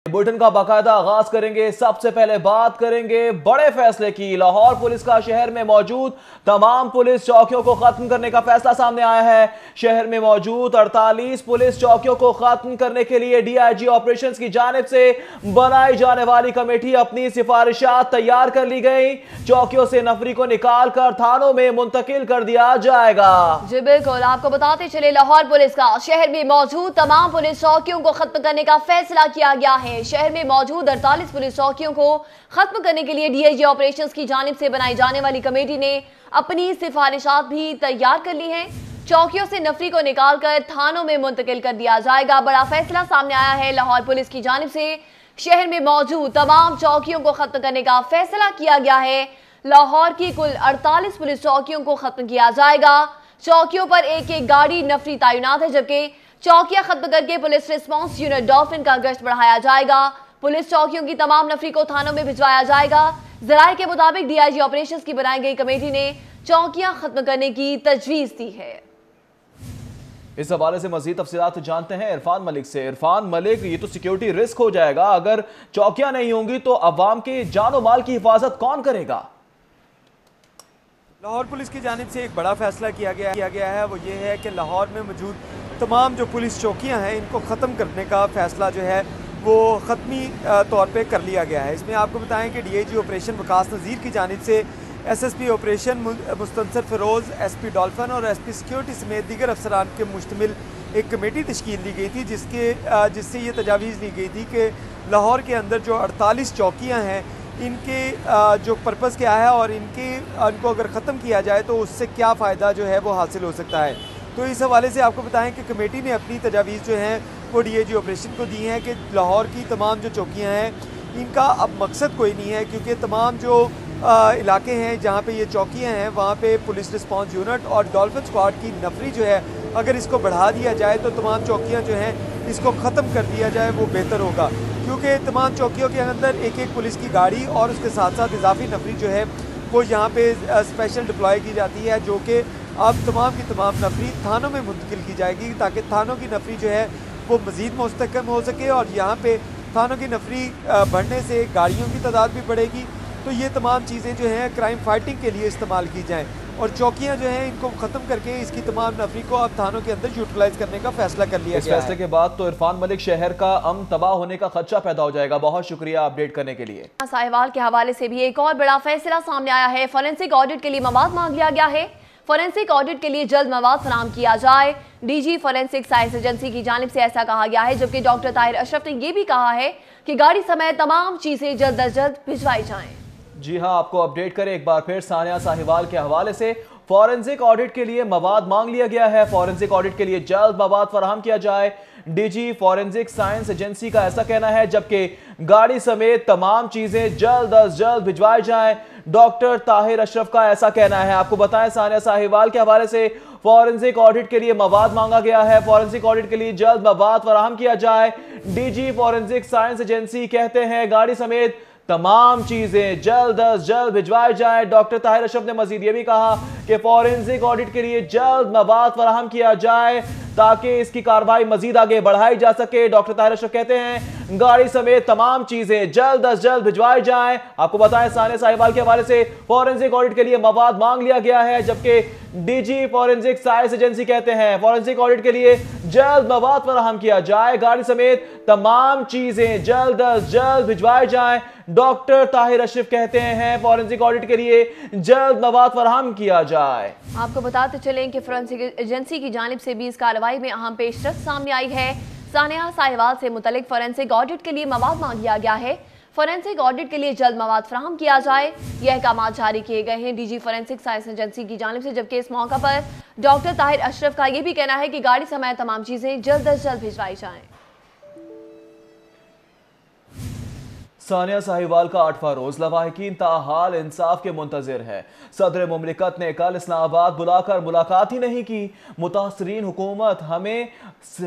Bulletin का बाकायदा आगाज करेंगे। सबसे पहले बात करेंगे बड़े फैसले की। लाहौर पुलिस का शहर में मौजूद तमाम पुलिस चौकियों को खत्म करने का फैसला सामने आया है। शहर में मौजूद 48 पुलिस चौकियों को खत्म करने के लिए डीआईजी ऑपरेशंस की जानिब से बनाई जाने वाली कमेटी अपनी सिफारिशात तैयार कर ली गई। चौकियों से नफरी को निकाल कर थानों में मुंतकिल कर दिया जाएगा। जी बिल्कुल, आपको बताते चले लाहौर पुलिस का शहर में मौजूद तमाम पुलिस चौकियों को खत्म करने का फैसला किया गया है। शहर में मौजूद 48 पुलिस चौकियों को खत्म करने के लिए डीआईजी ऑपरेशंस की जानिब से बनाई जाने वाली कमेटी ने अपनी सिफारिशात भी तैयार कर ली हैं। चौकियों से नफरी को निकालकर थानों में मुंतकिल कर दिया जाएगा। बड़ा फैसला सामने आया है। लाहौर पुलिस की जानिब से शहर में मौजूद तमाम चौकियों को खत्म करने का फैसला किया गया है। लाहौर की कुल 48 पुलिस चौकियों को खत्म किया जाएगा। चौकियों पर एक एक गाड़ी नफरी तैनात है, जबकि चौकियां खत्म करके पुलिस रिस्पांस यूनिट डॉल्फिन का गश्त बढ़ाया जाएगा। पुलिस चौकियों की तमाम नफरी को थानों में भिजवाया जाएगा। जराये के मुताबिक डीआईजी ऑपरेशंस की बनाई गई कमेटी ने चौकियां खत्म करने की तजवीज दी है। इस हवाले से मजीद तफसीलात जानते हैं इरफान मलिक से। इरफान मलिक, ये तो सिक्योरिटी रिस्क हो जाएगा। अगर चौकियां नहीं होंगी तो अवाम के जानो माल की हिफाजत कौन करेगा? लाहौर पुलिस की जानिब से एक बड़ा फैसला किया गया है। वो ये है कि लाहौर में मौजूद तमाम जो पुलिस चौकियां हैं इनको ख़त्म करने का फ़ैसला जो है वो ख़त्मी तौर पे कर लिया गया है। इसमें आपको बताएं कि डीआईजी ऑपरेशन वकास नज़ीर की जानिब से SSP operation Mustansar Feroz, SP dolphin और एसपी सिक्योरिटी समेत दीगर अफसरान के मुश्तमिल एक कमेटी तश्कील दी गई थी, जिससे ये तजावीज़ ली गई थी कि लाहौर के अंदर जो 48 चौकियाँ हैं इनके जो पर्पज़ क्या है और इनको अगर ख़त्म किया जाए तो उससे क्या फ़ायदा जो है वो हासिल हो सकता है। तो इस हवाले से आपको बताएं कि कमेटी ने अपनी तजावीज़ जो हैं वो डीआईजी ऑपरेशन को दी हैं कि लाहौर की तमाम जो चौकियां हैं इनका अब मकसद कोई नहीं है, क्योंकि तमाम जो इलाके हैं जहां पे ये चौकियां हैं वहां पे पुलिस रिस्पांस यूनिट और डॉल्फिन स्क्वाड की नफरी जो है अगर इसको बढ़ा दिया जाए तो तमाम चौकियाँ जो हैं इसको ख़त्म कर दिया जाए वो बेहतर होगा, क्योंकि तमाम चौकियों के अंदर एक एक पुलिस की गाड़ी और उसके साथ साथ इजाफी नफरी जो है वो यहाँ पे स्पेशल डिप्लॉय की जाती है, जो कि अब तमाम की तमाम नफरी थानों में मुंतकिल की जाएगी ताकि थानों की नफरी जो है वो मज़ीद मुस्तकम हो सके और यहाँ पे थानों की नफरी बढ़ने से गाड़ियों की तादाद भी बढ़ेगी। तो ये तमाम चीज़ें जो हैं क्राइम फाइटिंग के लिए इस्तेमाल की जाएँ और चौकियाँ जो हैं इनको ख़त्म करके इसकी तमाम नफरी को अब थानों के अंदर यूटिलाइज करने का फैसला कर लिया गया है। इस फैसले के बाद तो इरफान मलिक शहर का अमन तबाह होने का खदशा पैदा हो जाएगा। बहुत शुक्रिया अपडेट करने के लिए। साहिवाल के हवाले से भी एक और बड़ा फैसला सामने आया है। फोरेंसिक ऑडिट के लिए मवाद मांग लिया गया है। फोरेंसिक ऑडिट के लिए जल्द मवाद फराहम किया जाए। डीजी फोरेंसिक साइंस एजेंसी की जानिब से ऐसा कहा गया है, जबकि डॉक्टर ताहिर अशरफ ने यह भी कहा है कि गाड़ी समेत तमाम चीजें जल्द अज जल्द भिजवाई जाएं। जी हां, आपको अपडेट करें एक बार फिर सानिया साहिवाल के हवाले से। फॉरेंसिक ऑडिट के लिए मवाद मांग लिया गया है। फॉरेंसिक ऑडिट के लिए जल्द मवाद फराहम किया जाए, डीजी फॉरेंसिक साइंस एजेंसी का ऐसा कहना है, जबकि गाड़ी समेत तमाम चीजें जल्द अज जल्द भिजवाई जाएं, डॉक्टर ताहिर अशरफ का ऐसा कहना है। आपको बताएं सानिया साहिवाल के हवाले से फॉरेंसिक ऑडिट के लिए मवाद मांगा गया है। फॉरेंसिक ऑडिट के लिए जल्द मवाद फराहम किया जाए। डीजी फॉरेंसिक साइंस एजेंसी कहते हैं गाड़ी समेत तमाम चीजें जल्द अज जल्द भिजवाई जाए। डॉक्टर ताहिर अशरफ ने मजीद ये भी कहा कि फॉरेंसिक ऑडिट के लिए जल्द मवाद फराहम किया जाए ताकि इसकी कार्रवाई मजीद आगे बढ़ाई जा सके। डॉक्टर ताहिर अशरफ कहते हैं गाड़ी समेत तमाम चीजें जल्द अज जल्द भिजवाई जाएं। आपको बताएं सानिया साहिवाल के हवाले से फॉरेंसिक ऑडिट के लिए मवाद मांग लिया गया है, जबकि डीजी फॉरेंसिक साइंस एजेंसी कहते हैं फॉरेंसिक ऑडिट के लिए जल्द मवाद फराहम किया जाए, गाड़ी समेत तमाम चीजें जल्द अज जल्द भिजवाई जाएं। डॉक्टर ताहिर अशरफ कहते हैं फॉरेंसिक ऑडिट के लिए जल्द मवाद फराहम किया जाए। आपको बताते चलें कि फोरेंसिक एजेंसी की जानिब से भी इस कार्रवाई में अहम पेशरफ सामने आई है। सानिया साहिवाल से मुतल्लिक फोरेंसिक ऑडिट के लिए मवाद मांग लिया गया है। फोरेंसिक ऑडिट के लिए जल्द मवाद फराहम किया जाए, यह अहकाम जारी किए गए हैं डीजी फोरेंसिक साइंस एजेंसी की जानिब से, जबकि इस मौका पर डॉक्टर ताहिर अशरफ का यह भी कहना है कि गाड़ी समेत तमाम चीजें जल्द अज जल्द भिजवाई जाएं। सानिया साहिवाल का 8वां रोज लवाहिकीन ताहाल इंसाफ के मुंतजिर है। सदर मुमलिकत ने कल इस्लामाबाद बुलाकर मुलाकात ही नहीं की। मुतासरीन हुकूमत हमें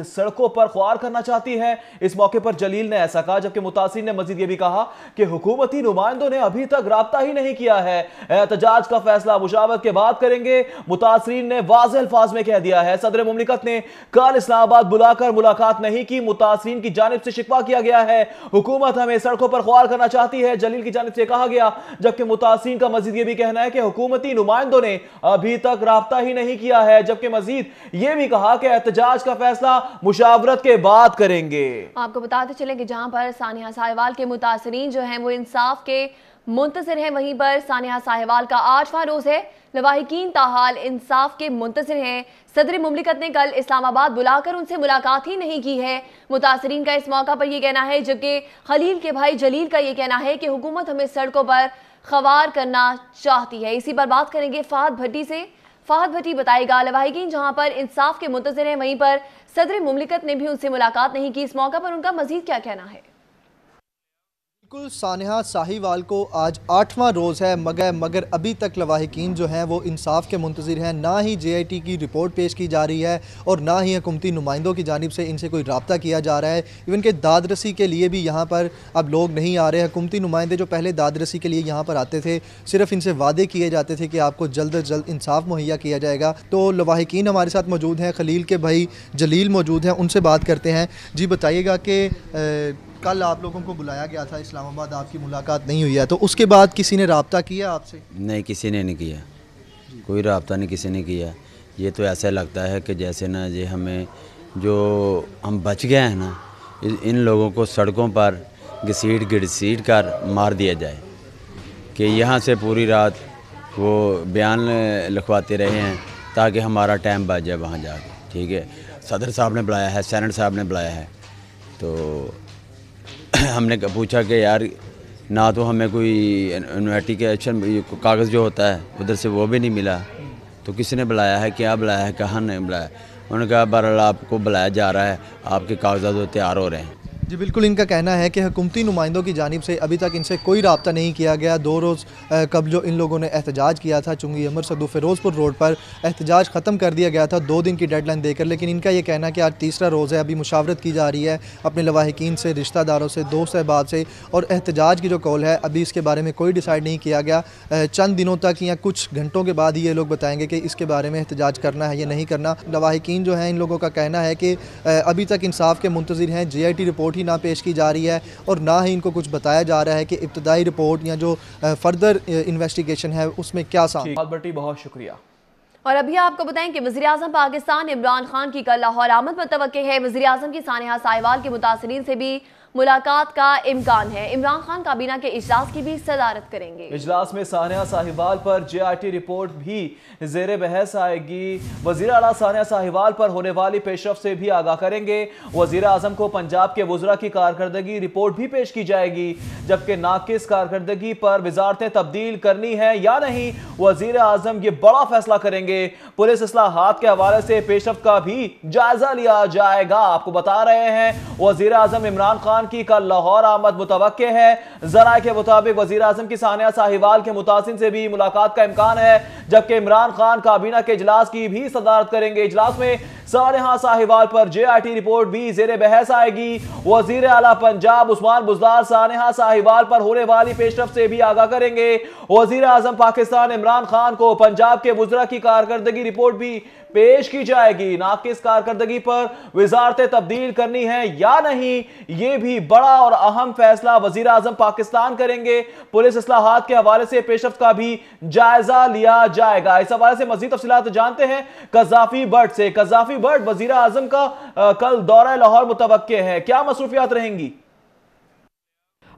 सड़कों पर ख्वार करना चाहती है। इस मौके पर जलील ने ऐसा कहा, जबकि मुतासरीन ने मजीद ये भी कहा कि हुकूमती नुमाइंदों ने अभी तक राब्ता ही नहीं किया है। एहतजाज का फैसला मुशावरत के बाद करेंगे, मुतासरीन ने वाज़ेह अल्फाज में कह दिया है। सदर मुमलिकत ने कल इस्लामाबाद बुलाकर मुलाकात नहीं की। मुतासरीन की जानिब से शिकवा किया गया है, हुकूमत हमें सड़कों पर ख्वार करना चाहती है, जलील की जानिब से कहा गया। जबकि मुतासरीन का मजीद ये भी कहना है कि हुकूमती नुमाइंदों ने अभी तक राब्ता ही नहीं किया है। जबकि मजीद ये भी कहा कि एहतजाज का फैसला मुशावरत के बाद करेंगे। आपको बताते चलें कि जहां पर सानिया साहिवाल के मुतासरीन जो हैं वो इंसाफ के मुंतजिर हैं, वहीं पर सानिया साहिवाल का 8वां रोज है। लवाहिकीन ताहाल इंसाफ के मुंतजिर हैं। सदर मुमलिकत ने कल इस्लामाबाद बुलाकर उनसे मुलाकात ही नहीं की है। मुतासरीन का इस मौका पर यह कहना है, जबकि खलील के भाई जलील का यह कहना है कि हुकूमत हमें सड़कों पर ख्वार करना चाहती है। इसी पर बात करेंगे फहद भट्टी से। फहद भट्टी बताएगा, लवाहिकीन जहां पर इंसाफ के मुंतजिर हैं, वहीं पर सदर मुमलिकत ने भी उनसे मुलाकात नहीं की। इस मौका पर उनका मजीद क्या कहना है? बिल्कुल, सानिया साहिवाल को आज 8वां रोज़ है, मगर अभी तक लवाहिकीन जो हैं वो इंसाफ के मुंतज़िर हैं। ना ही JIT की रिपोर्ट पेश की जा रही है और ना ही हुकूमती नुमाइंदों की जानिब से इनसे कोई रब्ता किया जा रहा है। इवन के दाद रसी के लिए भी यहाँ पर अब लोग नहीं आ रहे। हुकूमती नुमाइंदे जो पहले दाद रसी के लिए यहाँ पर आते थे, सिर्फ इनसे वादे किए जाते थे कि आपको जल्द अज जल्द इंसाफ मुहैया किया जाएगा। तो लवाहिकीन हमारे साथ मौजूद हैं, खलील के भाई जलील मौजूद हैं, उनसे बात करते हैं। जी बताइएगा कि कल आप लोगों को बुलाया गया था इस्लामाबाद, आपकी मुलाकात नहीं हुई है, तो उसके बाद किसी ने रब्ता किया आपसे? नहीं, किसी ने नहीं किया, कोई रब्ता नहीं किसी ने किया। ये तो ऐसा लगता है कि जैसे ना ये हमें जो हम बच गए हैं ना, इन लोगों को सड़कों पर घसीट कर मार दिया जाए। कि यहाँ से पूरी रात वो बयान लिखवाते रहे हैं ताकि हमारा टाइम बच जाए वहाँ जाके। ठीक है, सदर साहब ने बुलाया है, सेनेट साहब ने बुलाया है, तो हमने पूछा कि यार ना तो हमें कोई इन्वेस्टिगेशन कागज़ जो होता है उधर से वो भी नहीं मिला, तो किसने बुलाया है, क्या बुलाया है, कहाँ नहीं बुलाया। उन्होंने कहा बहरहाल आपको बुलाया जा रहा है, आपके कागजात तो तैयार हो रहे हैं। जी बिल्कुल, इनका कहना है कि हुकूमती नुमाइंदों की जानिब से अभी तक इनसे कोई रब्ता नहीं किया गया। 2 रोज़ कब जो इन लोगों ने एहतजाज किया था चुंगी अमर सदू फ़िरोज़पुर रोड पर, एहतजाज ख़त्म कर दिया गया था 2 दिन की डेडलाइन देकर, लेकिन इनका ये कहना है कि आज 3रा रोज़ है, अभी मुशावरत की जा रही है अपने लवाहिकीन से, रिश्तेदारों से, दोस्त अहबाब से, और एहतजाज की जो कॉल है अभी इसके बारे में कोई डिसाइड नहीं किया गया। चंद दिनों तक या कुछ घंटों के बाद ही ये लोग बताएंगे कि इसके बारे में एहतजाज करना है या नहीं करना। लवाहिकीन जो है इन लोगों का कहना है कि अभी तक इंसाफ के मुंतज़िर हैं, JIT रिपोर्ट ही ना पेश की जा रही है और ना ही इनको कुछ बताया जा रहा है कि इब्तदाई रिपोर्ट या जो फर्दर इन्वेस्टिगेशन है उसमें क्या बहुत शुक्रिया। और अभी आपको बताएं कि वज़ीर-ए-आज़म पाकिस्तान इमरान खान की कल लाहौर आमद मुतवक्किल है। वज़ीर-ए-आज़म की सानिया साहिवाल के मुतासरीन से भी मुलाकात का इम्कान है। इमरान खान काबीना के इजलास की भी सदारत करेंगे। इजलास में सानिया साहिवाल पर JIT रिपोर्ट भी ज़ेर बहस आएगी। वज़ीर आला सानिया साहिवाल पर होने वाली पेशरफ से भी आगाह करेंगे। वज़ीर आज़म को पंजाब के वज़रा की कारकर्दगी रिपोर्ट भी पेश की जाएगी, जबकि नाकिस कारकर्दगी पर वजारतें तब्दील करनी है या नहीं, वज़ीर आज़म ये बड़ा फैसला करेंगे। पुलिस इस्लाहात के हवाले से पेशरफ का भी जायजा लिया जाएगा। आपको बता रहे हैं वज़ीर आज़म इमरान खान की कल लाहौर आमद मुतवक्के है। जराए के मुताबिक वज़ीर आज़म की सानिया साहिवाल के मुतासिन से भी मुलाकात का इम्कान है, जबकि इमरान खान काबीना के इजलास की भी सदारत करेंगे। इजलास में सानिया साहिवाल पर JIT रिपोर्ट भी ज़ेर बहस आएगी। वज़ीर आला पंजाब उस्मान बुज़दार सानिया साहिवाल पर होने वाली पेशरफ से भी आगाह करेंगे। वज़ीर आज़म पाकिस्तान इमरान खान को पंजाब के वज़रा की कारकर्दगी रिपोर्ट भी पेश की जाएगी। नाकिस कारकर्दगी पर वजारतें तब्दील करनी है या नहीं, ये भी बड़ा और अहम फैसला वज़ीर आज़म पाकिस्तान करेंगे। पुलिस इस्लाहात के हवाले से पेशरफ्त का भी जायजा लिया जाएगा। इस हवाले से मज़ीद तफसीलात जानते हैं कज़ाफ़ी बट से। कज़ाफ़ी बट, वज़ीर आज़म का कल दौरा लाहौर मुतवक्के है, क्या मसरूफियात रहेंगी?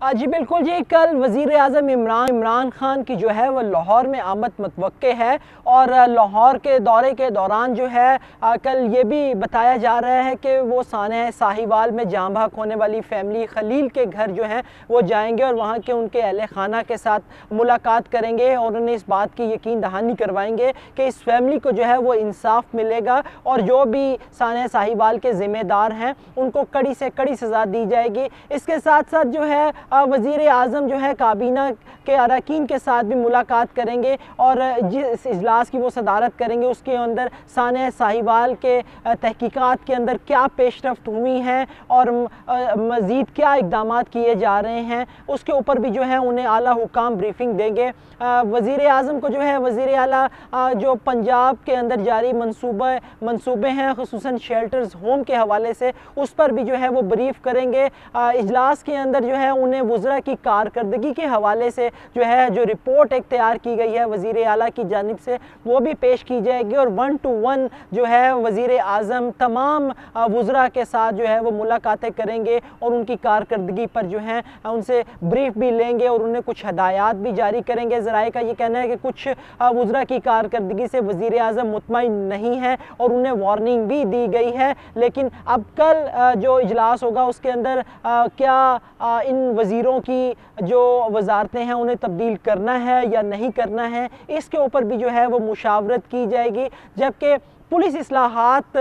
जी बिल्कुल जी, कल वज़ीर-ए-आज़म इमरान खान की जो है वो लाहौर में आमद मुतवक्के है और लाहौर के दौरे के दौरान जो है कल ये भी बताया जा रहा है कि वो सानिया साहिवाल में जाँ बहक होने वाली फैमिली खलील के घर जो है वो जाएंगे और वहाँ के उनके अहले खाना के साथ मुलाकात करेंगे और उन्हें इस बात की यकीन दहानी करवाएंगे कि इस फैमिली को जो है वो इंसाफ मिलेगा और जो भी सानिया साहिवाल के ज़िम्मेदार हैं उनको कड़ी से कड़ी सज़ा दी जाएगी। इसके साथ साथ जो है वज़ीर आज़म जो है काबीना के अरकान के साथ भी मुलाकात करेंगे और जिस इजलास की वो सदारत करेंगे उसके अंदर सानिया साहिवाल के तहकीकात के अंदर क्या पेशरफ्त हुई हैं और मज़ीद क्या इक़दाम किए जा रहे हैं, उसके ऊपर भी जो है उन्हें आला हुकाम ब्रीफिंग देंगे। वज़ीर आज़म को जो है वज़ीर आला जो पंजाब के अंदर जारी मंसूबे हैं ख़ुसूसन शेल्टर्स होम के हवाले से, उस पर भी जो है वो ब्रीफ करेंगे। इजलास के अंदर जो है उन्हें वज़रा की कारकर्दगी के हवाले से जो है जो रिपोर्ट एक तैयार की गई है वज़ीर आला की जानिब से वो भी पेश की जाएगी और 1 to 1 जो है वज़ीर आज़म तमाम वज़रा के साथ जो है वो मुलाकातें करेंगे और उनकी कारकर्दगी पर जो है उनसे ब्रीफ भी लेंगे और उन्हें कुछ हदायत भी जारी करेंगे। ज़राए का ये कहना है कि कुछ वज़रा की कारकर्दगी से वज़ीर आज़म मुतमईन नहीं है और उन्हें वार्निंग भी दी गई है, लेकिन अब कल जो इजलास होगा उसके अंदर क्या इन वज़ीरों की जो वजारतें हैं उन्हें तब्दील करना है या नहीं करना है, इसके ऊपर भी जो है वो मुशावरत की जाएगी। जबकि पुलिस इस्लाहात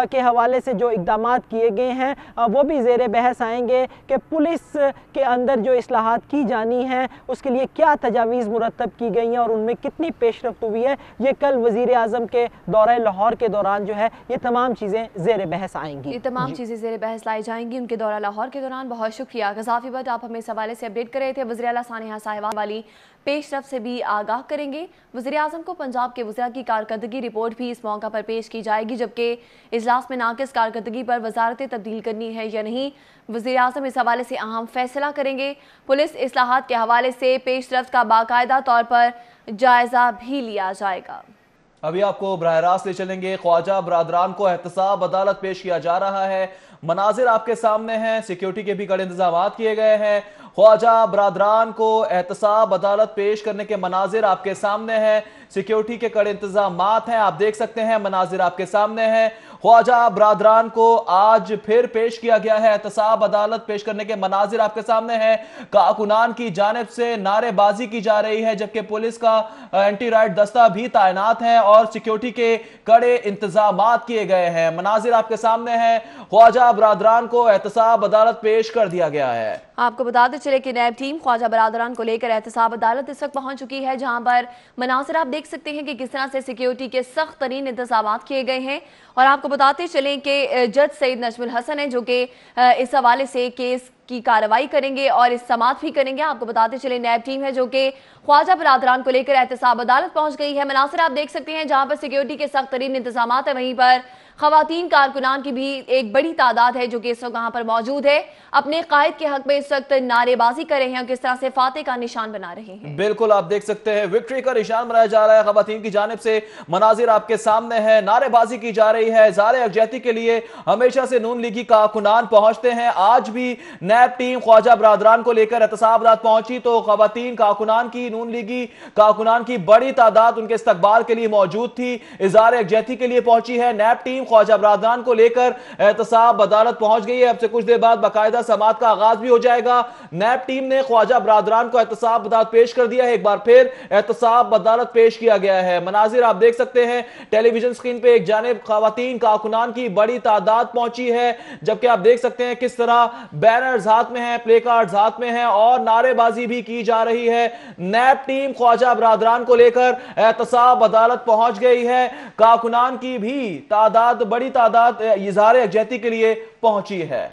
के हवाले से जो इक़दाम किए गए हैं वो भी ज़ेर बहस आएंगे कि पुलिस के अंदर जो इस्लाहात की जानी हैं उसके लिए क्या तजावीज़ मुरतब की गई हैं और उनमें कितनी पेशरफ्त हुई है। ये कल वज़ीर आज़म के दौरे लाहौर के दौरान जो है ये तमाम चीज़ें ज़ेर बहस आएंगी। ये तमाम चीज़ें ज़ेर बहस लाई जाएंगी उनके दौरा लाहौर के दौरान। बहुत शुक्रिया गज़ाफ़ी भट्ट, आप हमें इस हवाले से अपडेट कर रहे थे। वज़ीर आला सानिया साहिवाल वाली पेशरफ से भी आगाह करेंगे। वज़ीर आज़म को पंजाब के वज़रा की कारकर्दगी रिपोर्ट भी इस मौका पर पेश की जाएगी, जबकि इजलास में नाकिस कारकर्दगी पर वजारतें तब्दील करनी है या नहीं, वज़ीर आज़म इस हवाले से अहम फैसला करेंगे। पुलिस इस्लाहात के हवाले से पेशरफ्त का बाकायदा तौर पर जायज़ा भी लिया जाएगा। अभी आपको बराह रास्त ले चलेंगे। ख्वाजा बरादरान को एहतसाब अदालत पेश किया जा रहा है। मनाजिर आपके सामने हैं, सिक्योरिटी के भी कड़े इंतजाम किए गए हैं। ख्वाजा बरादरान को एहतसाब अदालत पेश करने के मनाजिर आपके सामने हैं, सिक्योरिटी के कड़े इंतजाम हैं। आप देख सकते हैं मनाजिर आपके सामने हैं। ख्वाजा बरादरान को आज फिर पेश किया गया है। एहतसाब अदालत पेश करने के मनाजिर आपके सामने हैं। कारकुनान की जानिब से नारेबाजी की जा रही है, जबकि पुलिस का एंटी राइट दस्ता भी तैनात है और सिक्योरिटी के कड़े इंतजाम किए गए हैं। मनाजिर आपके सामने हैं। ख्वाजा बरादरान को एहतसाब अदालत पेश कर दिया गया है। आपको बताते चले कि नैब टीम ख्वाजा बरादरान को लेकर एहतसाब अदालत इस वक्त पहुंच चुकी है, जहां पर मनासिर आप देख सकते हैं कि किस तरह से सिक्योरिटी के सख्त तरीन इंतजाम किए गए हैं। और आपको बताते चलें कि जज सईद नजमुल हसन है जो कि इस हवाले से केस की कार्रवाई करेंगे और इस समात भी करेंगे। आपको बताते चले नैब टीम है जो कि ख्वाजा बरादरान को लेकर एहतसाब अदालत पहुंच गई है। मनासिर आप देख सकते हैं जहां पर सिक्योरिटी के सख्त तरीन इंतजाम है, वहीं पर खवातीन कारकुनान की भी एक बड़ी तादाद है जो कि इस वक्त वहां पर मौजूद है, अपने कायद के हक में इस वक्त नारेबाजी कर रहे हैं और किस तरह से फातेह का निशान बना रहे हैं। बिल्कुल आप देख सकते हैं विक्ट्री का निशान बनाया जा रहा है खवातीन की जानिब से। मनाजिर आपके सामने है, नारेबाजी की जा रही है। ज़ारे यकजहती के लिए हमेशा से नून लीगी कारकुनान पहुंचते हैं। आज भी नैब टीम ख्वाजा बरादरान को लेकर एहतसाब अदालत पहुंची तो खवातीन कारकुनान की, नून लीगी कारकुनान की बड़ी तादाद उनके इस्तकबाल के लिए मौजूद थी, इज़हार यकजहती के लिए पहुंची है। नैब टीम ख्वाजा बरादरान को लेकर एहतसाब अदालत पहुंच गई है। अब से कुछ देर बाद बाकायदा समात का आगाज भी हो जाएगा। नैब टीम ने ख्वाजा बरादरान को एहतसाब अदालत पेश कर दिया है। एक बार फिर एहतसाब अदालत पेश किया गया है। मनाजिर आप देख सकते हैं टेलीविजन स्क्रीन पे, एक जानिब खवातीन कारकुनान की बड़ी तादाद पहुंची है, जबकि आप देख सकते हैं किस तरह बैनर्स हाथ में हैं, प्ले कार्ड्स हाथ में हैं और नारेबाजी भी की जा रही है। नैब टीम ख्वाजा बरादरान को लेकर एहतसाब अदालत पहुंच गई है। कारकुनान की भी तादाद, बड़ी तादाद इज़हार यकजहती के लिए पहुंची है।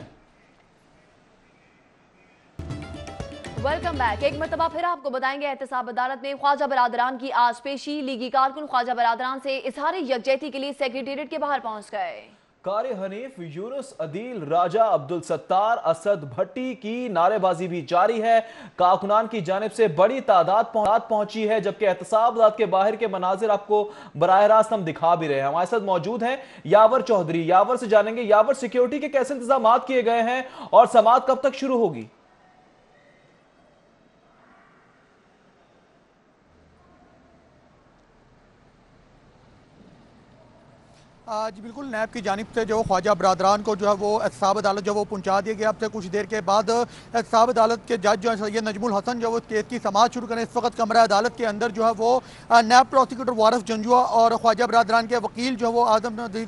Welcome back. एक मरतबा फिर आपको बताएंगे एहतसाब अदालत ने ख्वाजा बरादरान की आज पेशी। लीगी कारकुन ख्वाजा बरादरान से इज़हार यकजहती के लिए सेक्रेटेरिएट के बाहर पहुंच गए। कारी हनीफ, यूनुस अदील, राजा अब्दुल सत्तार, असद भट्टी की नारेबाजी भी जारी है। कारकुनान की जानिब से बड़ी तादाद पहुंची है, जबकि एहतसाब अदालत के बाहर के मनाजिर आपको बराह रास्त हम दिखा भी रहे हैं। हमारे साथ मौजूद हैं यावर चौधरी। यावर से जानेंगे यावर सिक्योरिटी के कैसे इंतजाम किए गए हैं और समात कब तक शुरू होगी? जी बिल्कुल, नैब की जानिब से जो ख्वाजा बरादरान को जो है वो एहतसाब अदालत जो वो पहुंचा दिया गया। अब से कुछ देर के बाद एहतसाब अदालत के जज जो है सैयद नजमुल हसन जो वो केस की समाअत शुरू करें। इस वक्त कमरा अदालत के अंदर जो है वो नैब प्रोसिक्यूटर वारिस जंजुआ और ख्वाजा बरादरान के वकील जो वो आजम नज़ीर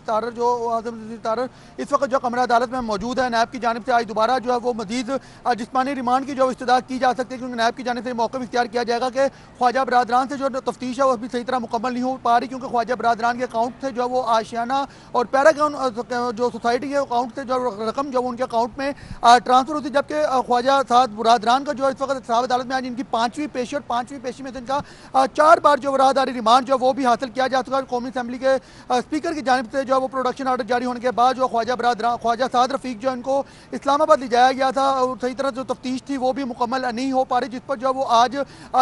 तारर इस वक्त जो कमरा अदालत में मौजूद है। नैब की जानिब से आज दोबारा जो है वो मजीद जिस्मानी रिमांड की जो इस्तदा की जा सकती है, क्योंकि नैब की जानिब से मौक़िफ़ इख्तियार किया जाएगा कि ख्वाजा बरादरान से जो तफ्तीश है वो अभी सही तरह मुकम्मल नहीं हो पा रही, क्योंकि ख्वाजा बरादरान के अकाउंट से जो है वो आशियाना और पैरागॉन जो सोसाइटी के अकाउंट से जो रकम जो उनके अकाउंट में ट्रांसफर होती है। जबकि ख्वाजा साद बरादरान का जो इस वक्त एहतसाब अदालत में आज इनकी 5वीं पेशी और 5वीं पेशी में से इनका 4 बार जो राहदारी रिमांड जो वो भी हासिल किया जा चुका है। कौमी असम्बली के स्पीकर की जानिब से जो वो प्रोडक्शन आर्डर जारी होने के बाद जो ख्वाजा साद रफीक जो इनको इस्लामाबाद ले जाया गया था और सही तरह जो तफ्तीश थी वो भी मुकम्मल नहीं हो पा रही, जिस पर जो वो आज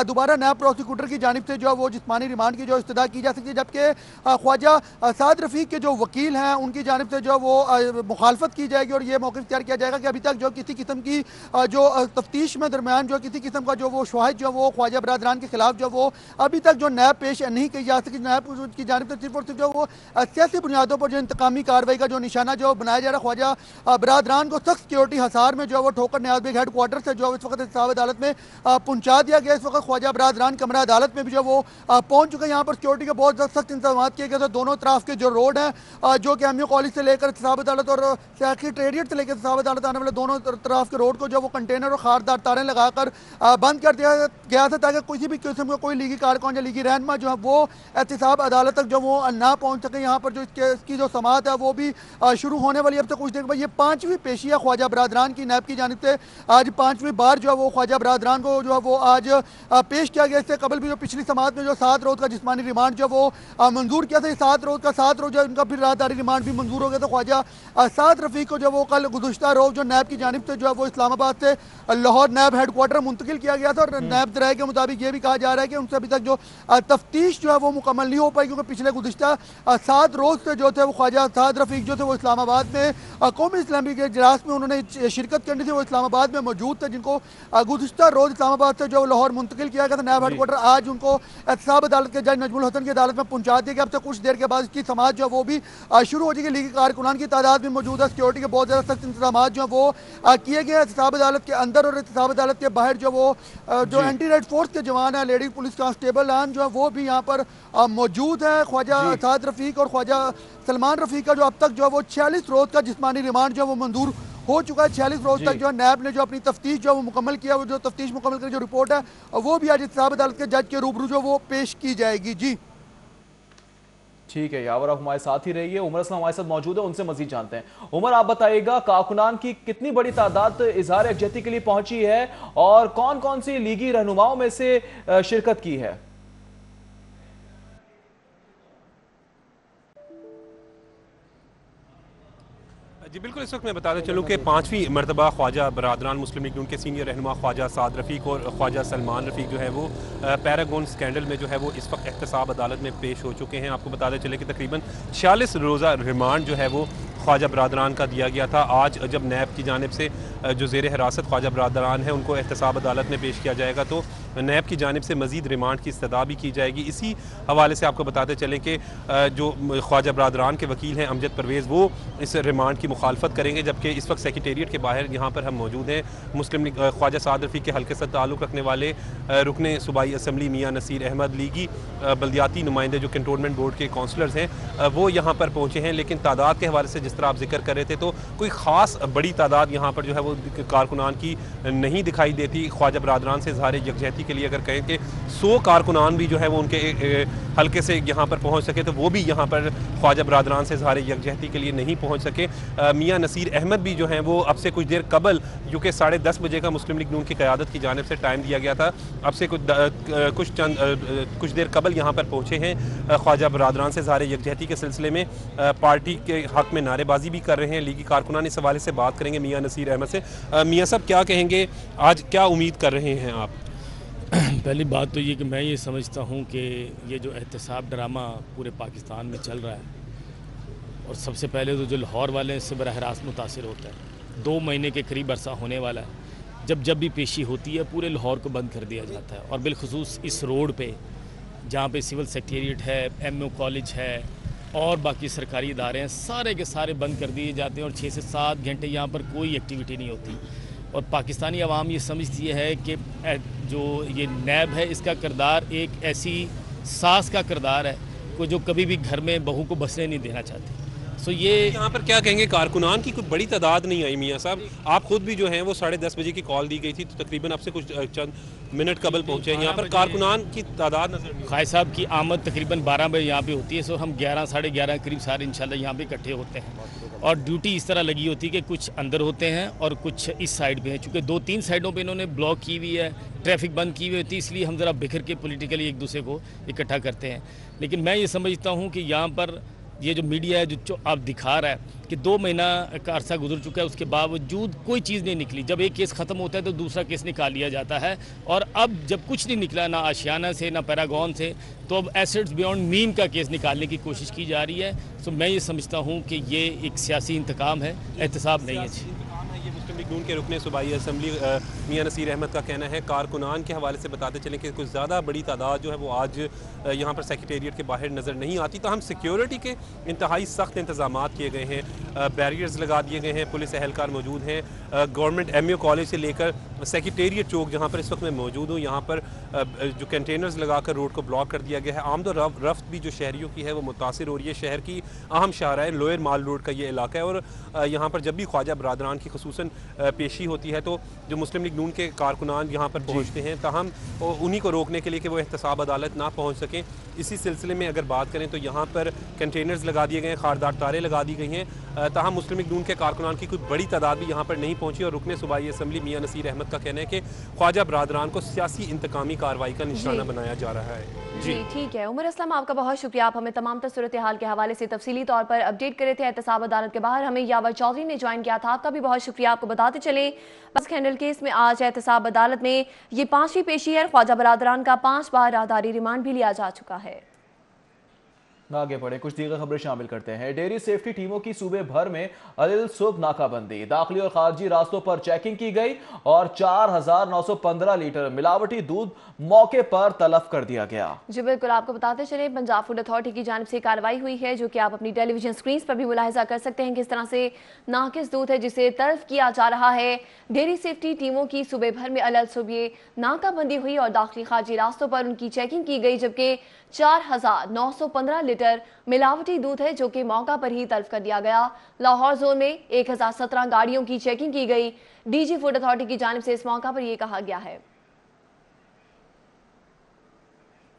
दोबारा नैब प्रोसिक्यूटर की जानिब से जो वो जिस्मानी रिमांड की जो इस्तदा की जा सकती है। जबकि ख्वाजा साद रफीक के जो वकील हैं उनकी जानिब से जो वो मुखालफत की जाएगी और ये मौक़िफ़ तैयार किया जाएगा कि अभी तक जो किसी किस्म की जो तफ्तीश में दरमियान जो किसी किस्म का जो वो शवाहिद जो वो ख्वाजा बरादरान के खिलाफ जो वो अभी तक जो नैब पेश नहीं की जा सकी। नैब की जानिब से सिर्फ और सिर्फ जो वो सियासी बुनियादों पर जो इंतकामी कार्रवाई का जो निशाना जो बनाया जा रहा है, ख्वाजा बरादरान को सख्त सिक्योरिटी हसार में जो वो ठोकर न्याज बेग हेड क्वार्टर से जो इस वक्त एहतसाब अदालत में पहुँचा दिया गया। इस वक्त ख्वाजा बरादरान कमरा अदालत में भी जो वो पहुँच चुके हैं। यहाँ पर सिक्योरिटी के बहुत सख्त इंतजाम किए गए थे। दोनों तरफ के जो रोड हैं जो कि एमयू कॉलेज से लेकर एहतसाब अदालत और सेक्रेटेरिएट से लेकर एहतसाब अदालत आने वाले दोनों तरफ के रोड को जो वो कंटेनर और खारदार तारें लगाकर बंद कर दिया गया था, ताकि किसी भी किस्म का कोई लीगी कारकुन या लीगी रहनुमा जो है वो एहतसाब अदालत तक जो वो ना पहुँच सके। यहाँ पर जो इसकी जो समाअत है वो भी शुरू होने वाली है। अब तक कुछ देर बाद ये 5वीं पेशी है ख्वाजा बरादरान की। नैब की जानिब से आज 5वीं बार जो है वो ख्वाजा बरादरान को जो है वो आज पेश किया गया। इससे कबल भी जो पिछली समाअत में जो 7 रोज़ का जिस्मानी रिमांड जो वो मंजूर किया था, 7 रोज़ का 7 रोज़ उनका फिर राहदारी रिमांड भी मंजूर हो गया। तो ख्वाजा साद रफीक को जो वो कल गुज़श्ता रोज़ जो नैब की जानिब से जो है वो इस्लामाबाद से लाहौर नैब हेड क्वार्टर मुंतकिल किया गया था। और नैब दराए के मुताबिक ये भी कहा जा रहा है कि उनसे अभी तक जो तफ्तीश जो है वो मुकम्मल नहीं हो पाई, क्योंकि पिछले गुज़श्ता 7 रोज़ से जो थे वो ख्वाजा साद रफीक जो थे वो इस्लामाबाद में कौमी इस्लामी के इजलास में उन्होंने शिरकत करनी थी, वो इस्लामाबाद में मौजूद थे, जिनको गुज़श्ता रोज़ इस्लामाबाद से जो लाहौर मुंतकिल किया गया था नैब हेड क्वार्टर। आज उनको एहतसाब अदालत के जज नजमुल हसन की अदालत में पहुँचा दिया गया। अब से कुछ देर के बाद इसकी समाअत जो है वो भी शुरू हो जाएगी। लीगी कारकुनान की तादाद भी मौजूद है। सिक्योरिटी के बहुत ज़्यादा सख्त इंतजाम जो है वो किए गए एहतसाब अदालत के अंदर और एहतसाब अदालत के बाहर जो वो जो एंटी रेड फोर्स के जवान है, लेडी पुलिस कांस्टेबल हैं जो है वो भी यहाँ पर मौजूद है। ख्वाजा साद रफीक और ख्वाजा सलमान रफीक का जो अब तक जो है वो 46 रोज़ का जिस्मानी रिमांड जो है वो मंजूर हो चुका है। 46 रोज़ तक जो है नैब ने जो अपनी तफ्तीश जो है वो मुकम्मल किया, वो जो तफ्तीश मुकम्मल कर जो रिपोर्ट है वो भी आज एहतसाब अदालत के जज के रूबरू जो वो पेश की जाएगी। जी ठीक है यावर, आप हमारे साथ ही रहिए। उमर असलम हमारे साथ मौजूद है, उनसे मजीद जानते हैं। उमर, आप बताइएगा कारकुनान की कितनी बड़ी तादाद इजहार यकजहती के लिए पहुंची है और कौन कौन सी लीगी रहनुमाओं में से शिरकत की है? जी बिल्कुल, इस वक्त मैं बताते चलूँ कि 5वीं मरतबा ख्वाजा बरादरान मुस्लिम लीग नून के सीनियर रहनुमा ख्वाजा साद रफीक और ख्वाजा सलमान रफीक जो है वो पैरागॉन स्कैंडल में जो है वो इस वक्त एहतसाब अदालत में पेश हो चुके हैं। आपको बताते चले कि तकरीबन 46 रोज़ा रिमांड जो है वो ख्वाजा बरादरान का दिया गया था। आज जब नैब की जानिब से जो ज़ेर हिरासत ख्वाजा बरादरान है उनको एहतसाब अदालत में पेश किया जाएगा, तो नैब की जानिब से मज़ीद रिमांड की इस्तदा भी की जाएगी। इसी हवाले से आपको बताते चलें कि जो ख्वाजा बरादरान के वकील हैं अमजद परवेज़, वो इस रिमांड की मुखालफत करेंगे। जबकि इस वक्त सेक्रेटेरिएट के बाहर यहाँ पर हम मौजूद हैं, मुस्लिम लीग ख्वाजा साद रफीक के हल्के से ताल्लुक़ रखने वाले रुकने सूबाई असम्बली मियाँ नसीर अहमद, लीगी बल्दियाती नुमाइंदे जो कंटोनमेंट बोर्ड के काउंसलर्स हैं वो यहाँ पर पहुँचे हैं। लेकिन तादाद के हवाले से जिस तरह आप जिक्र कर रहे थे तो कोई ख़ास बड़ी तादाद यहाँ पर जो है वो कारकुनान की नहीं दिखाई देती। ख्वाजा बरादरान से इज़हार यकजहती के लिए अगर कहें कि 100 कारकुनान भी जो है वो उनके हल्के से यहाँ पर पहुँच सके तो वो भी यहाँ पर ख्वाजा बरादरान से इज़हार यकजहती के लिए नहीं पहुँच सके। मियाँ नसीर अहमद भी जो हैं वो अब से कुछ देर कबल, क्योंकि 10:30 बजे का मुस्लिम लीग नून की क़यादत की जानिब से टाइम दिया गया था, अब से कुछ देर कबल यहाँ पर पहुँचे हैं। ख्वाजा बरादरान से इज़हार यकजहती के सिलसिले में पार्टी के हक़ में नारेबाजी भी कर रहे हैं लीगी कारकुनान। इस हवाले से बात करेंगे मियाँ नसीर अहमद से। मियाँ साहब, क्या कहेंगे, आज क्या उम्मीद कर रहे हैं आप? पहली बात तो ये कि मैं ये समझता हूँ कि ये जो एहतसाब ड्रामा पूरे पाकिस्तान में चल रहा है, और सबसे पहले तो जो लाहौर वाले हैं इससे बराह रास्त मुतासिर होता है। 2 महीने के करीब अरसा होने वाला है जब भी पेशी होती है पूरे लाहौर को बंद कर दिया जाता है, और बिलखुसूस इस रोड पे जहाँ पे सिविल सेक्रेटेरिएट है, एमओ कॉलेज है, और बाकी सरकारी इदारे हैं, सारे के सारे बंद कर दिए जाते हैं और 6 से 7 घंटे यहाँ पर कोई एक्टिविटी नहीं होती। और पाकिस्तानी अवाम ये समझती है कि जो ये नैब है इसका किरदार एक ऐसी सास का किरदार है को जो कभी भी घर में बहू को बसने नहीं देना चाहती। सो ये यहाँ पर क्या कहेंगे, कारकुनान की कोई बड़ी तादाद नहीं आई मियाँ साहब, आप खुद भी जो हैं वो 10:30 बजे की कॉल दी गई थी, तो तकरीबन आपसे कुछ चंद मिनट कबल पहुँचे। यहाँ पर कारकुनान की तादाद नजर नहीं। खाई साहब की आमद तकरीबन 12 बजे यहाँ पे होती है। सो हम 11 साढ़े 11 करीब सारे इंशाल्लाह यहाँ पे इकट्ठे होते हैं और ड्यूटी इस तरह लगी होती है कि कुछ अंदर होते हैं और कुछ इस साइड पे हैं। चूँकि 2-3 साइडों पे इन्होंने ब्लॉक की हुई है, ट्रैफिक बंद की हुई होती है, इसलिए हम ज़रा बिखर के पॉलिटिकली एक दूसरे को इकट्ठा करते हैं। लेकिन मैं ये समझता हूँ कि यहाँ पर ये जो मीडिया है जो आप दिखा रहा है कि 2 महीना का अरसा गुजर चुका है, उसके बावजूद कोई चीज़ नहीं निकली। जब एक केस ख़त्म होता है तो दूसरा केस निकाल लिया जाता है और अब जब कुछ नहीं निकला, ना आशियाना से ना पैरागॉन से, तो अब एसेट्स बियॉन्ड मीन का केस निकालने की कोशिश की जा रही है। सो मैं ये समझता हूँ कि ये एक सियासी इंतकाम है, एहतसाब नहीं है। ये मुस्लिम लीग नून के रुकने सूबाई असम्बली मियाँ नसीर अहमद का कहना है। कारकुनान के हवाले से बताते चलें कि कुछ ज़्यादा बड़ी तादाद जो है वो आज यहाँ पर सेक्रेटेरिएट के बाहर नज़र नहीं आती। तो हम सिक्योरिटी के इंतहाई सख्त इंतजाम किए गए हैं, बैरियर्स लगा दिए गए हैं, पुलिस एहलकार मौजूद हैं। गवर्नमेंट MAO कॉलेज से लेकर सेक्रेटेरिएट चौक जहाँ पर इस वक्त मैं मौजूद हूँ, यहाँ पर जो कंटेनर्स लगाकर रोड को ब्लॉक कर दिया गया है। आमद और रफ्त भी जो शहरियों की है वो मुतासिर हो रही है। शहर की अहम शाहराह है, लोअर माल रोड का ये इलाका है और यहाँ पर जब भी ख्वाजा बरादरान की खुसूसन पेशी होती है तो जो मुस्लिम लीग नून के कारकुनान यहाँ पर पहुँचते हैं, ताहम उन्हीं को रोकने के लिए कि वो एहतसाब अदालत ना पहुँच सकें। इसी सिलसिले में अगर बात करें तो यहाँ पर कंटेनर्स लगा दिए गए हैं, खारदार तारें लगा दी गई हैं। ताहम मुस्लिम लीग नून के कारकुनान की कोई बड़ी तादाद भी यहाँ पर नहीं पहुँची और रुकने सूबाई असम्बली मियाँ नसीर अहमद का कहना है कि ख्वाजा बरादरान को सियासी इंतकामी कार्रवाई का निशाना बनाया जा रहा है। जी ठीक है, उमर असलम आपका बहुत शुक्रिया। आप हमें तमाम सूरत हाल के हवाले से तफसीली तौर पर अपडेट करे थे। एहतसाब अदालत के बाहर हमें यावर चौधरी ने ज्वाइन किया था, आपका भी बहुत शुक्रिया। आपको बताते चले बस कैंडल केस में आज एहतसाब अदालत में ये 5वीं पेशी है। ख्वाजा बरादरान का 5 बार राहदारी रिमांड भी लिया जा चुका है। आगे बढ़े, कुछ दीगर खबरें शामिल करते हैं। डेयरी सेफ्टी टीमों की सूबे भर में अदिल सुबह नाकाबंदी, दाखिली और खारजी रास्तों पर चेकिंग की गई और 4915 लीटर मिलावटी दूध मौके पर तलब कर दिया गया। जी बिल्कुल, आपको बताते चले पंजाब फूड अथॉरिटी की जानिब से कार्रवाई हुई है, जो कि आप अपनी टेलीविजन स्क्रीन पर भी मुलाहिजा कर सकते हैं किस तरह से नाकिस दूध है जिसे तलब किया जा रहा है। डेयरी सेफ्टी टीमों की सूबे भर में अलग सुबह नाकाबंदी हुई और दाखिली खारजी रास्तों पर उनकी चेकिंग की गई, जबकि 4915 लीटर मिलावटी दूध है जो कि मौका पर ही तलब कर दिया गया। लाहौर जोन में 1017 गाड़ियों की चेकिंग की गई। डीजी फूड अथॉरिटी की जानिब से इस मौका पर यह कहा गया है।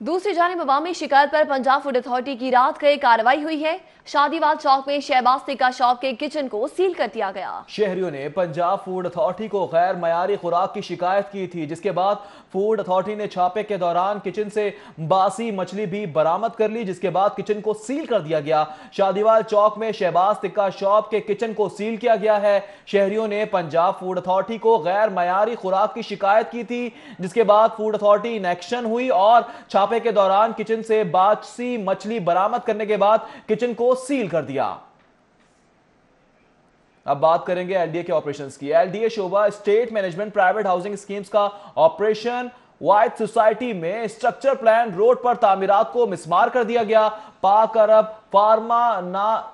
दूसरी जानिब अवामी शिकायत पर पंजाब फूड अथॉरिटी की रात गए कार्रवाई हुई है। शादीवाल चौक में शहबाज टिक्का शॉप के किचन को सील कर दिया गया। शहरियों ने पंजाब फूड अथॉरिटी को गैर मयारी खुराक की शिकायत की थी, जिसके बाद फूड अथॉरिटी ने छापे के दौरान किचन से बासी मछली भी बरामद कर ली, जिसके बाद किचन को सील कर दिया गया। शादीवाल चौक में शहबाज टिक्का शॉप के किचन को सील किया गया है। शहरियों ने पंजाब फूड अथॉरिटी को गैर मयारी खुराक की शिकायत की थी, जिसके बाद फूड अथॉरिटी इन एक्शन हुई और छापे के दौरान किचन से बासी मछली बरामद करने के बाद किचन को सील कर दिया। अब बात करेंगे एलडीए के ऑपरेशंस की। एलडीए शोबा estate management private housing schemes का ऑपरेशन वाइट सोसाइटी में स्ट्रक्चर प्लान रोड पर तामीरात को मिसमार कर दिया गया। पाक अरब फार्मा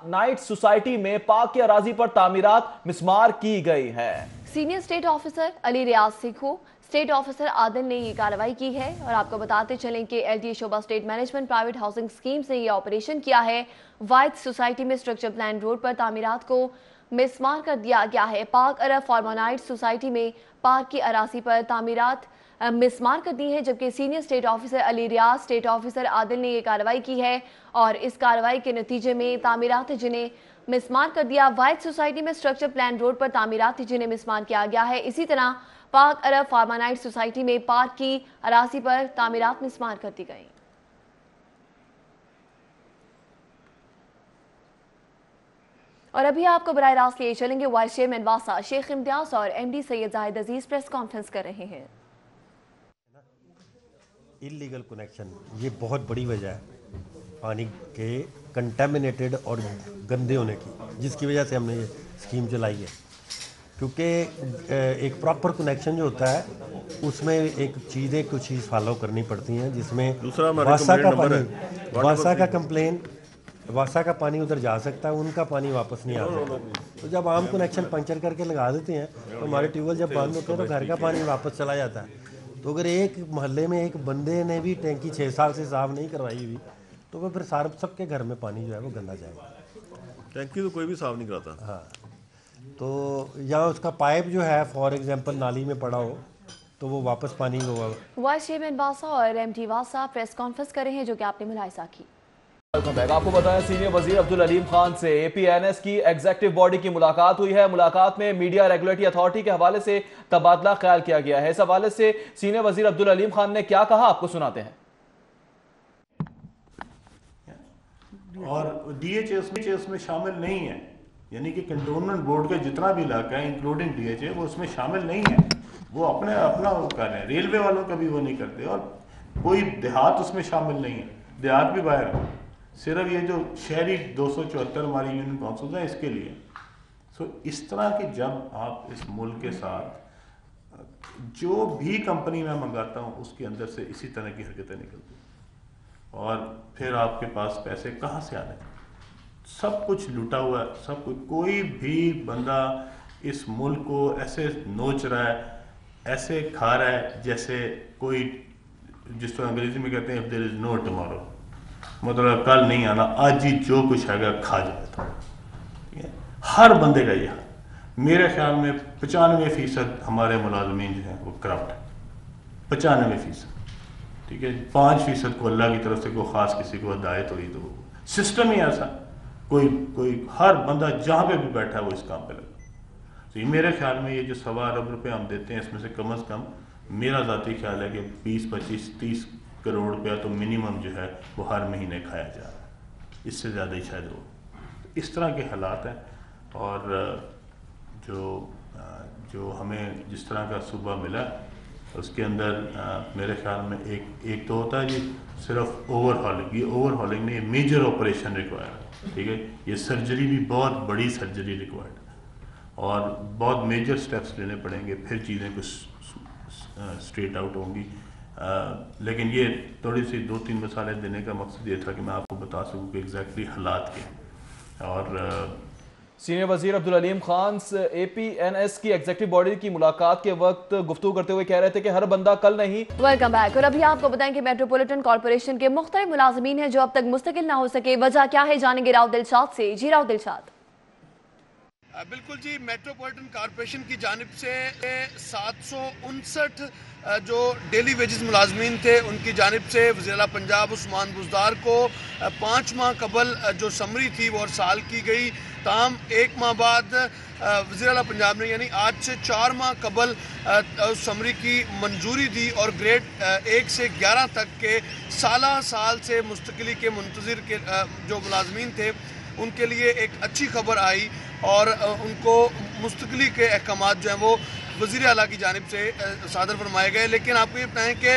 नाइट सोसाइटी में पाक की अराजी पर तामीरात मिसमार की गई है। सीनियर स्टेट ऑफिसर अली रियाज सिखू, स्टेट ऑफिसर आदिल ने ये कार्रवाई की है और आपको बताते चलें कि एलडीए शोबा estate management private housing schemes ने ये ऑपरेशन किया है। वाइट सोसाइटी में स्ट्रक्चर प्लान रोड पर तामीरात को मिसमार कर दिया गया है। पाक अरब फार्मानाइट सोसाइटी में पार्क की अराजी पर तामीरात मिसमार कर दी है, जबकि सीनियर स्टेट ऑफिसर अली रियाज, स्टेट ऑफिसर आदिल ने ये कार्रवाई की है और इस कार्रवाई के नतीजे में तामीरात जिन्हें मिसमार कर दिया। वाइट सोसाइटी में स्ट्रक्चर प्लान रोड पर तामीरात जिन्हें मिसमार किया गया है। इसी तरह पाक अरब फार्मानाइट सोसाइटी में पार्क की अराजी पर तामीरात मिसमार कर दी गई। और अभी आपको बराह रास्त लिए चलेंगे वाइस चेयरमैन वासा शेख इम्तियाज और एमडी सैयद जाहिद अजीज प्रेस कॉन्फ्रेंस कर रहे हैं। इलीगल कनेक्शन ये बहुत बड़ी वजह है पानी के कंटेमिनेटेड और गंदे होने की, जिसकी वजह से हमने ये स्कीम चलाई है। क्योंकि एक प्रॉपर कनेक्शन जो होता है उसमें एक चीज़ें कुछ चीज़ फॉलो करनी पड़ती हैं, जिसमें वासा का कंप्लेन वासा का पानी उधर जा सकता है, उनका पानी वापस नहीं आ सकता। तो जब आम कनेक्शन पंचर करके लगा देते हैं तो हमारे ट्यूबवेल जब बंद होते हैं तो घर का पानी वापस चला जाता है। तो अगर एक मोहल्ले में एक बंदे ने भी टैंकी 6 साल से साफ नहीं करवाई हुई तो वो फिर सबके घर में पानी जो है वो गंदा जाएगा। टैंकी तो कोई भी साफ नहीं कराता। हाँ, तो या उसका पाइप जो है फॉर एग्जांपल नाली में पड़ा हो तो वो वापस पानी होगा। वाइस चेयरमैन वासा और एमडी वासा प्रेस कॉन्फ्रेंस कर रहे हैं जो कि आपने मुलाहिजा की। आपको बताएं सीनियर वजीर अब्दुल अलीम खान से APNS की एग्जीक्यूटिव बॉडी की मुलाकात हुई है। मुलाकात में मीडिया रेगुलेटरी अथॉरिटी के हवाले से तबादला ख्याल किया गया है। इस हवाले से सीनियर वजीर अब्दुल अलीम खान ने क्या कहा, आपको सुनाते हैं। और DHA में शामिल नहीं है, यानी कि कंटोनमेंट बोर्ड का जितना भी इलाका है इंक्लूडिंग DHA वो उसमें शामिल नहीं है। वो अपना वो कर रहे हैं, रेलवे वालों का भी वो नहीं करते, और कोई देहात उसमें शामिल नहीं है, देहात भी बाहर है। सिर्फ ये जो शहरी 274 हमारी यूनियन काउंसिल है इसके लिए। सो इस तरह की जब आप इस मुल्क के साथ जो भी कंपनी मैं मंगाता हूँ उसके अंदर से इसी तरह की हरकतें निकलती हैं और फिर आपके पास पैसे कहाँ से आने, सब कुछ लूटा हुआ है, सब कुछ। कोई भी बंदा इस मुल्क को ऐसे नोच रहा है, ऐसे खा रहा है जैसे कोई, जिसको अंग्रेजी में कहते हैं देयर इज नो टुमारो, मतलब कल नहीं आना, आज ही जो कुछ हैगा खा जाए। ठीक है, हर बंदे का यह, मेरे ख्याल में 95% हमारे मुलाजमीन जो हैं वो करप्ट है, 95%। ठीक है, 5% को अल्लाह की तरफ से कोई ख़ास किसी को हिदायत हुई तो सिस्टम ही ऐसा, कोई हर बंदा जहाँ पे भी बैठा है वो इस काम पे लगा। तो ये मेरे ख्याल में ये जो 1.25 अरब रुपये हम देते हैं इसमें से कम से कम मेरा ज़ाती ख्याल है कि 20, 25, 30 करोड़ रुपया तो मिनिमम जो है वो हर महीने खाया जा रहा है, इससे ज़्यादा ही शायद हो। इस तरह के हालात हैं। और जो हमें जिस तरह का सूबा मिला उसके अंदर मेरे ख्याल में एक तो होता है जी सिर्फ ओवरहॉलिंग, ये ओवरहॉलिंग नहीं, मेजर ऑपरेशन रिक्वायर्ड है। ठीक है, ये सर्जरी भी बहुत बड़ी सर्जरी रिक्वायर्ड है और बहुत मेजर स्टेप्स लेने पड़ेंगे, फिर चीज़ें कुछ स्ट्रेट आउट होंगी। लेकिन ये थोड़ी सी 2-3 मिसालें देने का मकसद ये था कि मैं आपको बता सकूँ कि एग्जैक्टली हालात क्या। और सीनियर वजीर अब्दुल अलीम खान APNS की एग्जीक्यूटिव बॉडी की मुलाकात के वक्त गुफ्तगू करते हुए कह रहे थे कि हर बंदा कल नहीं। Welcome back. और अभी आपको बताएं कि मेट्रोपॉलिटन कॉर्पोरेशन के मुख्तलिफ मुलाजमीन हैं जो अब तक मुस्तकिल ना हो सके, वजह क्या है जानेंगे राव दिलशाद से। जी राव दिलशाद। बिल्कुल जी, मेट्रोपॉलिटन कॉर्पोरेशन की जानिब से 759 जो डेली वेजेस मुलाजमीन थे उनकी जानिब से वज़ीर-ए-आला पंजाब उस्मान बुज़दार को 5 माह कबल जो समरी थी वो साल की गई। ताम 1 माह बाद वज़ीर-ए-आला पंजाब ने यानी आज से 4 माह कबल उस समरी की मंजूरी दी और ग्रेड 1 से 11 तक के साल से मुस्तकिली के मुंतज़िर के जो मुलाजमीन थे उनके लिए एक अच्छी खबर आई और उनको मुस्तकिली के अहकामात जो हैं वो वज़ीर आला की जानिब से सादर फरमाए गए। लेकिन आपको ये बताएं कि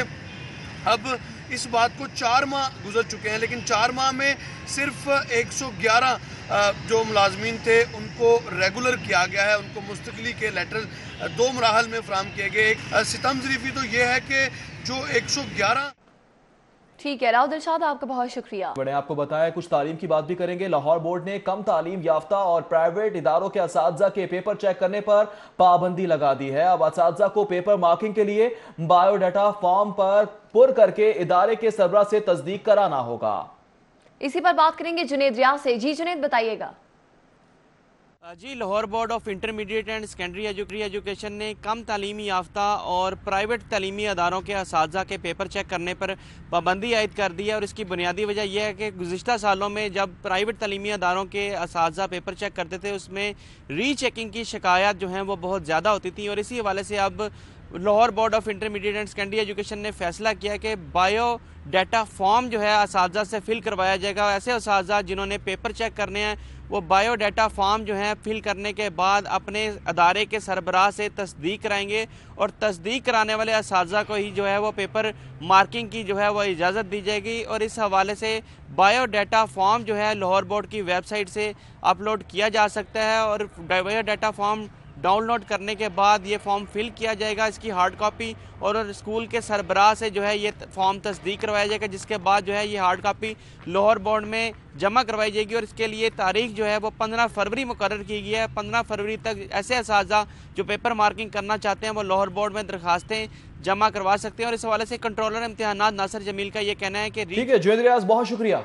अब इस बात को 4 माह गुजर चुके हैं, लेकिन 4 माह में सिर्फ 111 जो मुलाजमीन थे उनको रेगुलर किया गया है, उनको मुस्तकिली के लेटर 2 मराहल में फराहम किए गए। एक सितम ज़रीफ़ी तो ये है कि जो 111। ठीक है राव दिलशाद, आपका बहुत शुक्रिया। बड़े आपको बताया कुछ तालीम की बात भी करेंगे। लाहौर बोर्ड ने कम तालीम याफ्ता और प्राइवेट इदारों के असातिज़ा के पेपर चेक करने पर पाबंदी लगा दी है। अब असातिज़ा को पेपर मार्किंग के लिए बायोडाटा फॉर्म पर पुर करके इदारे के सरबराह से तस्दीक कराना होगा। इसी पर बात करेंगे जुनेद रियाज से। जी जुनेद बताइएगा। जी, Lahore board of intermediate and secondary education ने कम तालीमी याफ्ता और प्राइवेट तालीमी अदारों के असातिज़ा के पेपर चेक करने पर पाबंदी आयद कर दी है। और इसकी बुनियादी वजह यह है कि गुज़िश्ता सालों में जब प्राइवेट तालीमी अदारों के असातिज़ा पेपर चेक करते थे उसमें रीचेकिंग की शिकायत जो हैं वो बहुत ज़्यादा होती थी। और इसी हवाले से अब Lahore board of intermediate and secondary education ने फैसला किया कि बायो डाटा फॉर्म जो है असातिज़ा से फिल करवाया जाएगा। ऐसे असातिज़ा जिन्होंने पेपर चेक करने हैं वो बायो डाटा फॉर्म जो है फिल करने के बाद अपने अदारे के सरबराह से तस्दीक कराएंगे और तस्दीक कराने वाले असातिज़ा को ही जो है वो पेपर मार्किंग की जो है वो इजाज़त दी जाएगी। और इस हवाले से बायो डाटा फॉर्म जो है लाहौर बोर्ड की वेबसाइट से अपलोड किया जा सकता है और बायो डाटा फॉर्म डाउनलोड करने के बाद ये फॉर्म फिल किया जाएगा, इसकी हार्ड कॉपी, और स्कूल के सरबराह से जो है ये फॉर्म तस्दीक करवाया जाएगा, जिसके बाद जो है ये हार्ड कॉपी लाहौर बोर्ड में जमा करवाई जाएगी। और इसके लिए तारीख जो है वो 15 फरवरी मुकर्रर की गई है। 15 फरवरी तक ऐसे असातिज़ा जो पेपर मार्किंग करना चाहते हैं वो लाहौर बोर्ड में दरखास्तें जमा करवा सकते हैं। और इस हवाले से कंट्रोलर इम्तिहानात नासिर जमील का ये कहना है कि ठीक है जुनैद रियाज, बहुत शुक्रिया।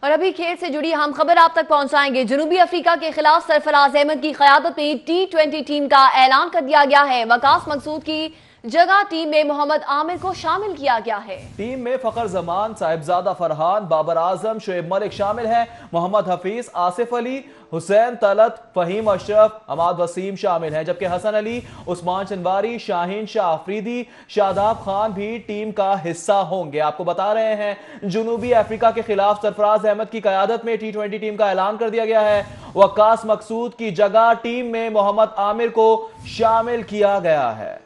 और अभी खेल से जुड़ी हम खबर आप तक पहुंचाएंगे। जनूबी अफ्रीका के खिलाफ सरफराज अहमद की क़यादत में T20 टीम का ऐलान कर दिया गया है। वकास मकसूद की जगह टीम में मोहम्मद आमिर को शामिल किया गया है। टीम में फखर जमान, साहिबजादा फरहान, बाबर आजम, शुएब मलिक शामिल हैं। मोहम्मद हफीज, आसिफ अली, हुसैन तलत, फहीम अशरफ, अमाद वसीम शामिल हैं, जबकि हसन अली, उस्मान चंदवारी, शाहीन शाह अफरीदी, शादाब खान भी टीम का हिस्सा होंगे। आपको बता रहे हैं जनूबी अफ्रीका के खिलाफ सरफराज अहमद की क़यादत में T20 टीम का ऐलान कर दिया गया है। वकास मकसूद की जगह टीम में मोहम्मद आमिर को शामिल किया गया है।